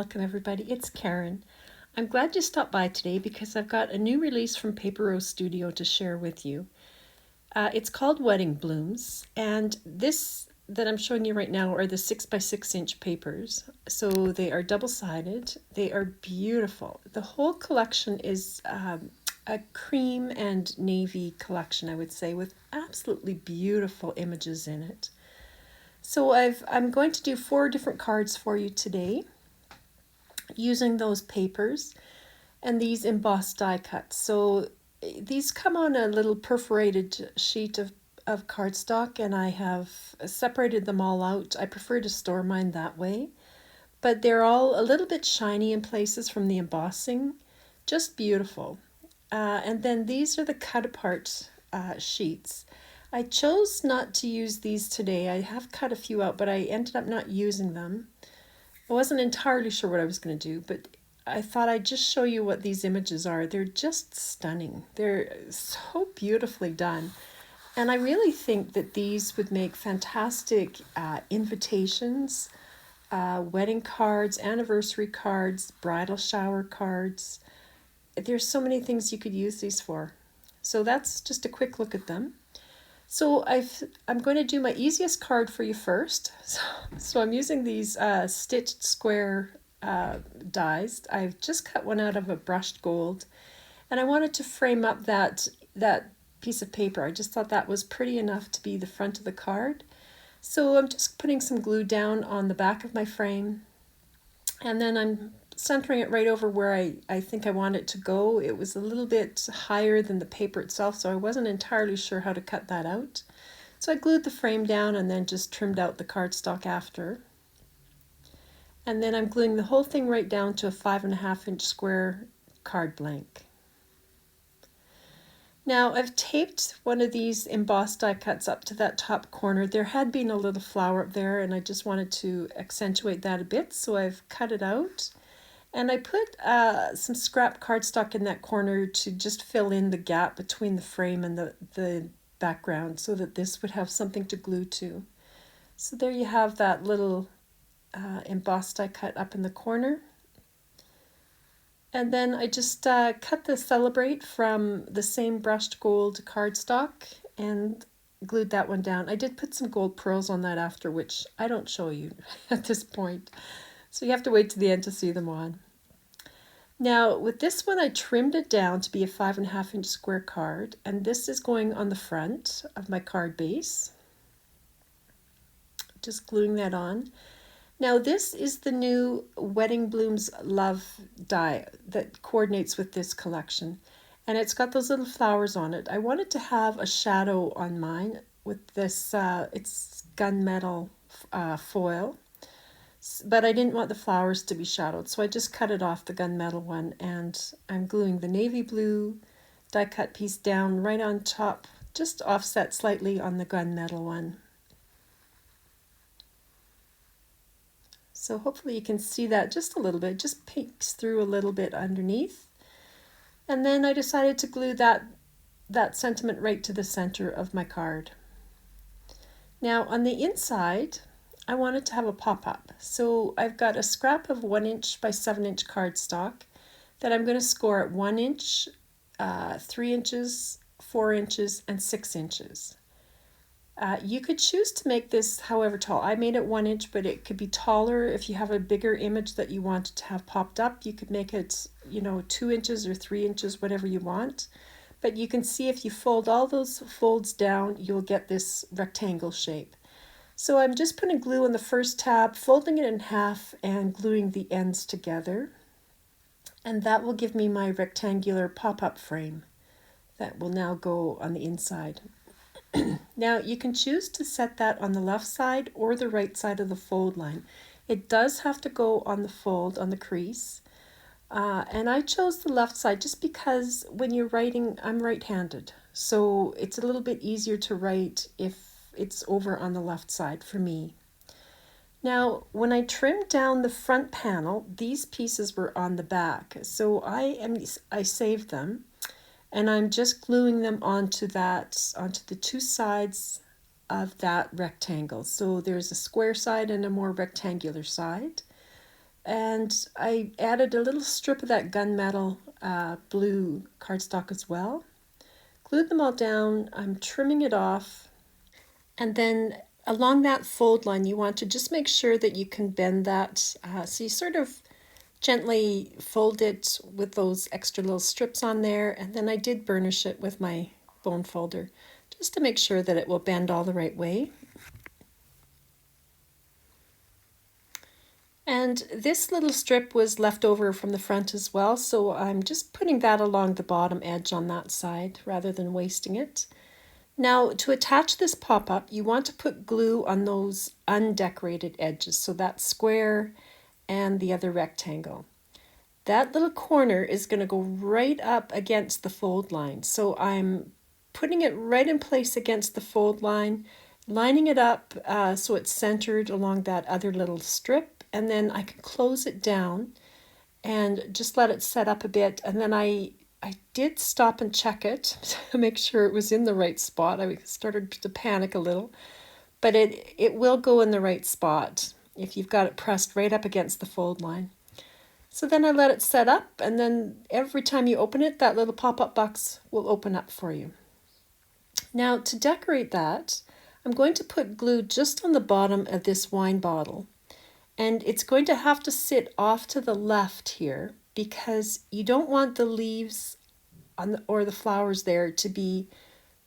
welcome everybody. It's Karen. I'm glad you stopped by today because I've got a new release from Paper Rose Studio to share with you. It's called Wedding Blooms, and this that I'm showing you right now are the 6x6 inch papers. So they are double-sided. They are beautiful. The whole collection is a cream and navy collection, I would say, with absolutely beautiful images in it. So I'm going to do 4 different cards for you today using those papers and these embossed die cuts. So these come on a little perforated sheet of cardstock, and I have separated them all out. I prefer to store mine that way, but they're all a little bit shiny in places from the embossing. Just beautiful. And then these are the cut apart sheets. I chose not to use these today. I have cut a few out, but I ended up not using them. I wasn't entirely sure what I was going to do, but I thought I'd just show you what these images are. They're just stunning. They're so beautifully done. And I really think that these would make fantastic invitations, wedding cards, anniversary cards, bridal shower cards. There's so many things you could use these for. So that's just a quick look at them. So I'm going to do my easiest card for you first. So I'm using these stitched square dies. I've just cut one out of a brushed gold, and I wanted to frame up that piece of paper. I just thought that was pretty enough to be the front of the card. So I'm just putting some glue down on the back of my frame, and then I'm centering it right over where I think I want it to go. It was a little bit higher than the paper itself, so I wasn't entirely sure how to cut that out. So I glued the frame down and then just trimmed out the cardstock after. And then I'm gluing the whole thing right down to a 5.5-inch square card blank. Now I've taped one of these embossed die cuts up to that top corner. There had been a little flower up there, and I just wanted to accentuate that a bit, so I've cut it out. And I put some scrap cardstock in that corner to just fill in the gap between the frame and the background, so that this would have something to glue to. So there you have that little embossed die cut up in the corner. And then I just cut the Celebrate from the same brushed gold cardstock and glued that one down. I did put some gold pearls on that after, which I don't show you at this point. So you have to wait to the end to see them on. Now with this one I trimmed it down to be a 5.5-inch square card, and this is going on the front of my card base. Just gluing that on. Now this is the new Wedding Blooms Love die that coordinates with this collection, and it's got those little flowers on it. I wanted to have a shadow on mine with this, it's gunmetal foil, but I didn't want the flowers to be shadowed, so I just cut it off the gunmetal one, and I'm gluing the navy blue die cut piece down right on top, just offset slightly on the gunmetal one. So hopefully you can see that just a little bit, just peeks through a little bit underneath. And then I decided to glue that sentiment right to the center of my card. Now on the inside, I wanted to have a pop-up. So I've got a scrap of 1-inch by 7-inch cardstock that I'm going to score at 1 inch, 3 inches, 4 inches, and 6 inches. You could choose to make this however tall. I made it 1 inch, but it could be taller. If you have a bigger image that you wanted to have popped up, you could make it, 2 inches or 3 inches, whatever you want. But you can see if you fold all those folds down, you'll get this rectangle shape. So I'm just putting glue on the first tab, folding it in half, and gluing the ends together. And that will give me my rectangular pop-up frame that will now go on the inside. Now you can choose to set that on the left side or the right side of the fold line. It does have to go on the fold, on the crease. And I chose the left side just because when you're writing, I'm right-handed. So it's a little bit easier to write if it's over on the left side for me. Now when I trimmed down the front panel, these pieces were on the back. So I saved them. And I'm just gluing them onto the two sides of that rectangle. So there's a square side and a more rectangular side. And I added a little strip of that gunmetal blue cardstock as well. Glued them all down. I'm trimming it off. And then along that fold line, you want to just make sure that you can bend that. So you sort of gently fold it with those extra little strips on there. And then I did burnish it with my bone folder just to make sure that it will bend all the right way. And this little strip was left over from the front as well, so I'm just putting that along the bottom edge on that side rather than wasting it. Now, to attach this pop-up, you want to put glue on those undecorated edges, so that square and the other rectangle. That little corner is going to go right up against the fold line, so I'm putting it right in place against the fold line, lining it up so it's centered along that other little strip, and then I can close it down and just let it set up a bit. And then I did stop and check it to make sure it was in the right spot. I started to panic a little, but it will go in the right spot if you've got it pressed right up against the fold line. So then I let it set up, and then every time you open it, that little pop-up box will open up for you. Now, to decorate that, I'm going to put glue just on the bottom of this wine bottle. And it's going to have to sit off to the left here because you don't want the leaves or the flowers there to be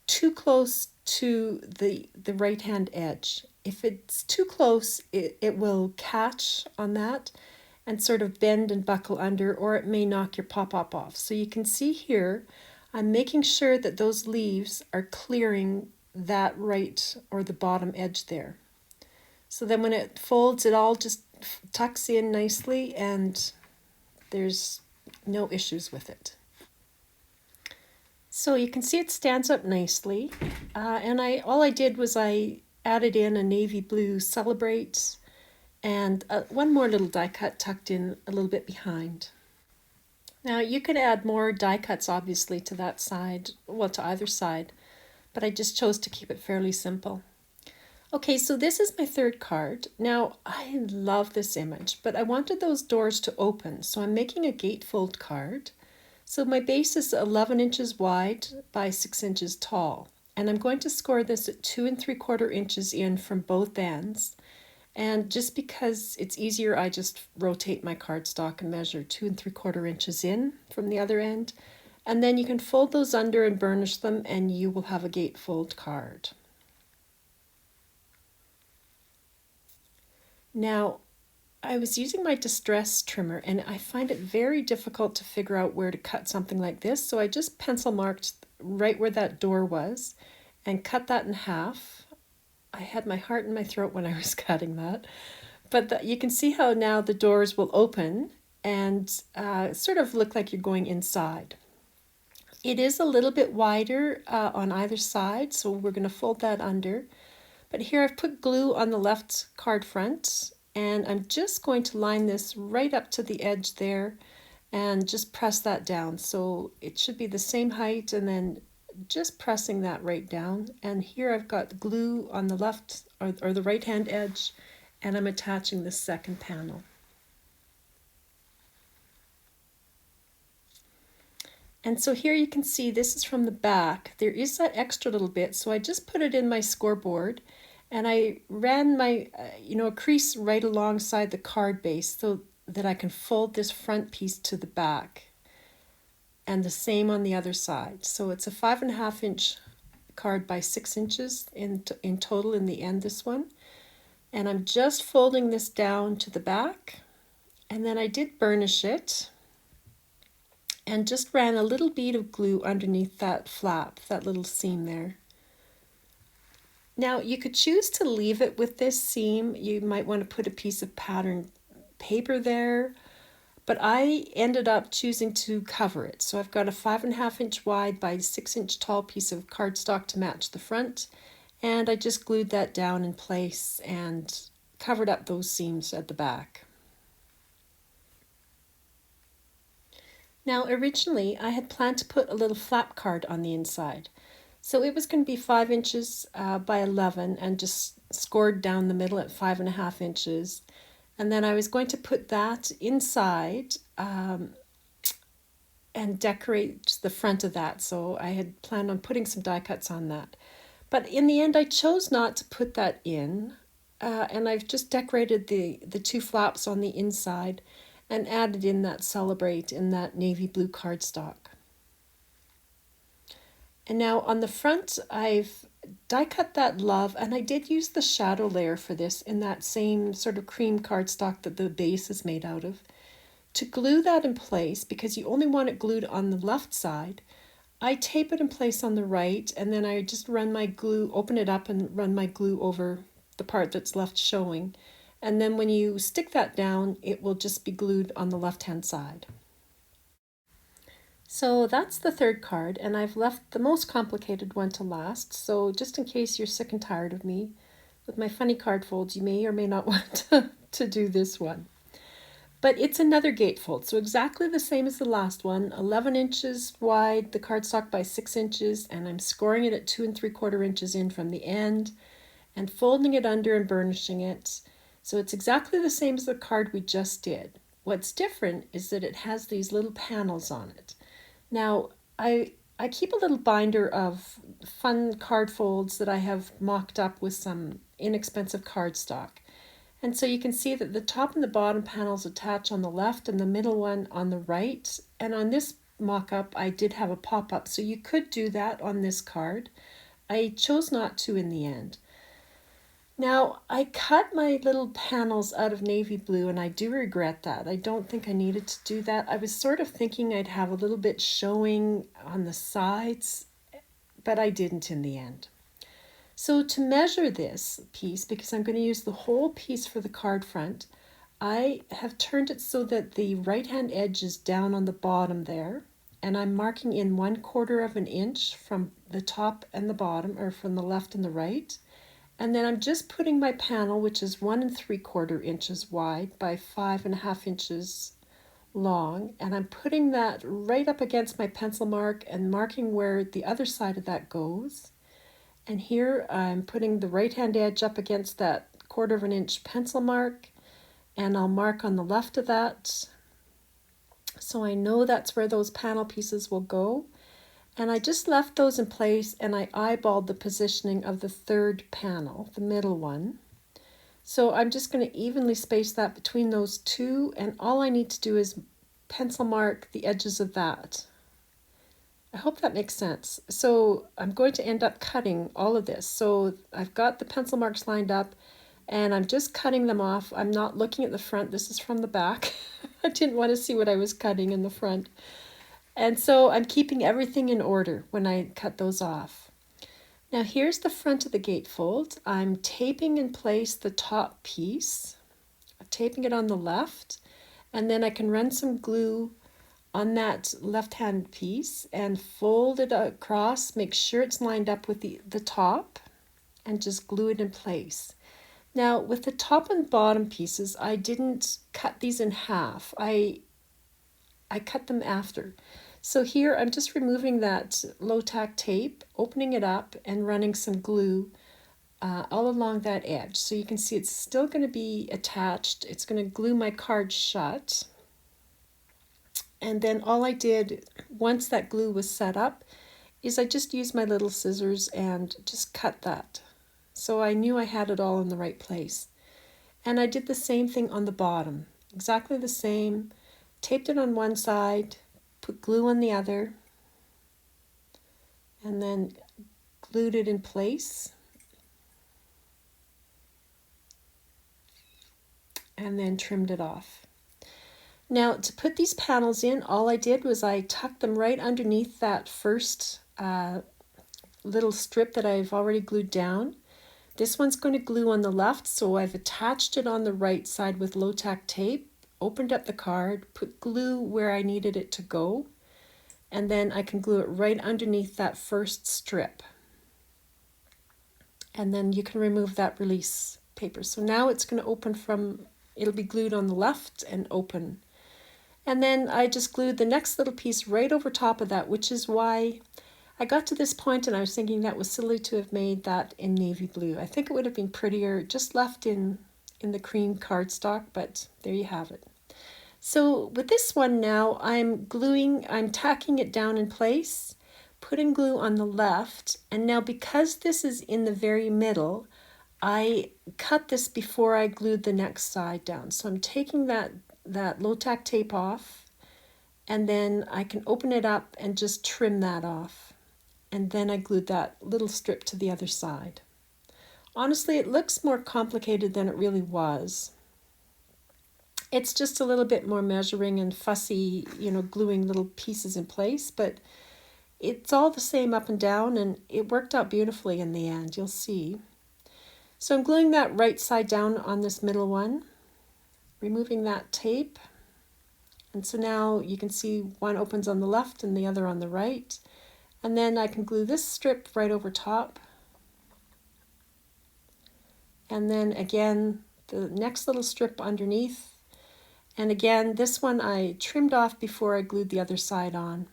too close to the right hand edge. If it's too close, it will catch on that and sort of bend and buckle under, or it may knock your pop-up off. So you can see here, I'm making sure that those leaves are clearing that right or the bottom edge there. So then when it folds, it all just tucks in nicely and there's no issues with it. So you can see it stands up nicely. And all I did was I added in a navy blue Celebrate and one more little die cut tucked in a little bit behind. Now you could add more die cuts obviously to that side, well to either side, but I just chose to keep it fairly simple. Okay, so this is my third card. Now, I love this image, but I wanted those doors to open, so I'm making a gatefold card. So my base is 11 inches wide by 6 inches tall, and I'm going to score this at 2 3/4 inches in from both ends. And just because it's easier, I just rotate my cardstock and measure 2 3/4 inches in from the other end. And then you can fold those under and burnish them, and you will have a gatefold card. Now, I was using my distress trimmer and I find it very difficult to figure out where to cut something like this, so I just pencil marked right where that door was and cut that in half. I had my heart in my throat when I was cutting that, but you can see how now the doors will open and sort of look like you're going inside. It is a little bit wider on either side, so we're going to fold that under. But here I've put glue on the left card front, and I'm just going to line this right up to the edge there and just press that down. So it should be the same height, and then just pressing that right down. And here I've got glue on the left or the right hand edge, and I'm attaching the second panel. And so here you can see this is from the back. There is that extra little bit, so I just put it in my scoreboard and I ran my, a crease right alongside the card base so that I can fold this front piece to the back. And the same on the other side. So it's a 5.5 inch card by 6 inches in total in the end, this one. And I'm just folding this down to the back. And then I did burnish it and just ran a little bead of glue underneath that flap, that little seam there. Now you could choose to leave it with this seam. You might want to put a piece of pattern paper there, but I ended up choosing to cover it. So I've got a 5.5 inch wide by 6 inch tall piece of cardstock to match the front, and I just glued that down in place and covered up those seams at the back. Now originally I had planned to put a little flap card on the inside. So it was going to be 5 inches by 11 and just scored down the middle at 5.5 inches. And then I was going to put that inside and decorate the front of that. So I had planned on putting some die cuts on that. But in the end, I chose not to put that in. And I've just decorated the two flaps on the inside and added in that Celebrate in that navy blue cardstock. And now on the front, I've die cut that love, and I did use the shadow layer for this in that same sort of cream cardstock that the base is made out of. To glue that in place, because you only want it glued on the left side, I tape it in place on the right, and then I just run my glue, open it up and run my glue over the part that's left showing. And then when you stick that down, it will just be glued on the left-hand side. So that's the third card, and I've left the most complicated one to last. So just in case you're sick and tired of me with my funny card folds, you may or may not want to do this one. But it's another gatefold, so exactly the same as the last one, 11 inches wide, the cardstock by 6 inches, and I'm scoring it at 2 3/4 inches in from the end, and folding it under and burnishing it. So it's exactly the same as the card we just did. What's different is that it has these little panels on it. Now, I keep a little binder of fun card folds that I have mocked up with some inexpensive cardstock. And so you can see that the top and the bottom panels attach on the left and the middle one on the right. And on this mock-up, I did have a pop-up, so you could do that on this card. I chose not to in the end. Now, I cut my little panels out of navy blue, and I do regret that. I don't think I needed to do that. I was sort of thinking I'd have a little bit showing on the sides, but I didn't in the end. So to measure this piece, because I'm going to use the whole piece for the card front, I have turned it so that the right hand edge is down on the bottom there, and I'm marking in 1/4 of an inch from the top and the bottom, or from the left and the right. And then I'm just putting my panel, which is 1 3/4 inches wide by 5 1/2 inches long, and I'm putting that right up against my pencil mark and marking where the other side of that goes. And here I'm putting the right hand edge up against that 1/4 of an inch pencil mark, and I'll mark on the left of that. So I know that's where those panel pieces will go. And I just left those in place, and I eyeballed the positioning of the third panel, the middle one. So I'm just going to evenly space that between those two, and all I need to do is pencil mark the edges of that. I hope that makes sense. So I'm going to end up cutting all of this. So I've got the pencil marks lined up, and I'm just cutting them off. I'm not looking at the front. This is from the back. I didn't want to see what I was cutting in the front. And so I'm keeping everything in order when I cut those off. Now here's the front of the gatefold. I'm taping in place the top piece. I'm taping it on the left, and then I can run some glue on that left-hand piece and fold it across, make sure it's lined up with the top, and just glue it in place. Now with the top and bottom pieces, I didn't cut these in half. I cut them after. So here I'm just removing that low-tack tape, opening it up, and running some glue all along that edge. So you can see it's still going to be attached. It's going to glue my card shut. And then all I did once that glue was set up is I just used my little scissors and just cut that. So I knew I had it all in the right place. And I did the same thing on the bottom, exactly the same. Taped it on one side, put glue on the other, and then glued it in place. And then trimmed it off. Now to put these panels in, all I did was I tucked them right underneath that first little strip that I've already glued down. This one's going to glue on the left, so I've attached it on the right side with low-tack tape, opened up the card, put glue where I needed it to go, and then I can glue it right underneath that first strip. And then you can remove that release paper. So now it's going to open from, it'll be glued on the left and open. And then I just glued the next little piece right over top of that, which is why I got to this point and I was thinking that was silly to have made that in navy blue. I think it would have been prettier just left in in the cream cardstock, but there you have it. So with this one now, I'm tacking it down in place, putting glue on the left, and now because this is in the very middle, I cut this before I glued the next side down. So I'm taking that low-tack tape off, and then I can open it up and just trim that off. And then I glued that little strip to the other side. Honestly, it looks more complicated than it really was. It's just a little bit more measuring and fussy, gluing little pieces in place, but it's all the same up and down, and it worked out beautifully in the end, you'll see. So I'm gluing that right side down on this middle one, removing that tape. And so now you can see one opens on the left and the other on the right. And then I can glue this strip right over top. And then again, the next little strip underneath. And again, this one I trimmed off before I glued the other side on.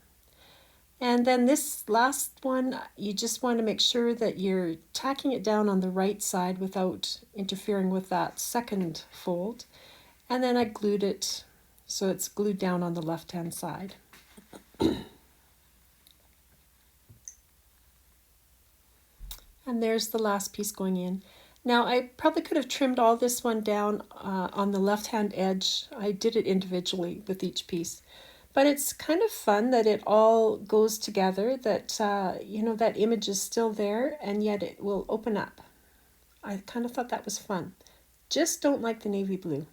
And then this last one, you just want to make sure that you're tacking it down on the right side without interfering with that second fold. And then I glued it so it's glued down on the left-hand side. And there's the last piece going in. Now I probably could have trimmed all this one down on the left-hand edge. I did it individually with each piece. But it's kind of fun that it all goes together, that, that image is still there and yet it will open up. I kind of thought that was fun. Just don't like the navy blue.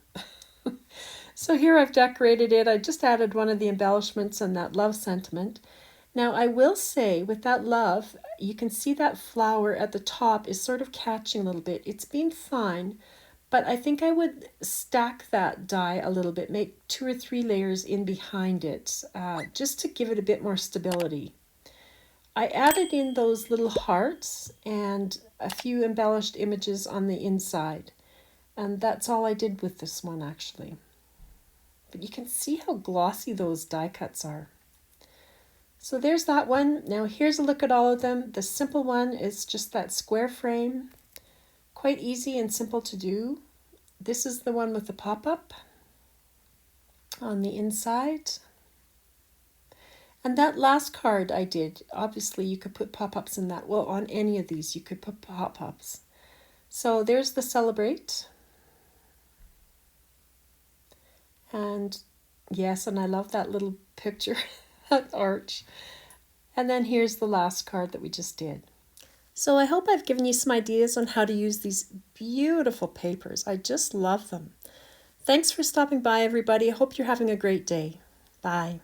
So here I've decorated it. I just added one of the embellishments and that love sentiment. Now I will say with that love, you can see that flower at the top is sort of catching a little bit. It's been fine, but I think I would stack that die a little bit, make 2 or 3 layers in behind it, just to give it a bit more stability. I added in those little hearts and a few embellished images on the inside. And that's all I did with this one actually. But you can see how glossy those die cuts are. So there's that one. Now here's a look at all of them. The simple one is just that square frame. Quite easy and simple to do. This is the one with the pop-up on the inside. And that last card I did, obviously you could put pop-ups in that. Well, on any of these you could put pop-ups. So there's the celebrate. And yes, and I love that little picture, that arch. And then here's the last card that we just did. So I hope I've given you some ideas on how to use these beautiful papers. I just love them. Thanks for stopping by, everybody. I hope you're having a great day. Bye.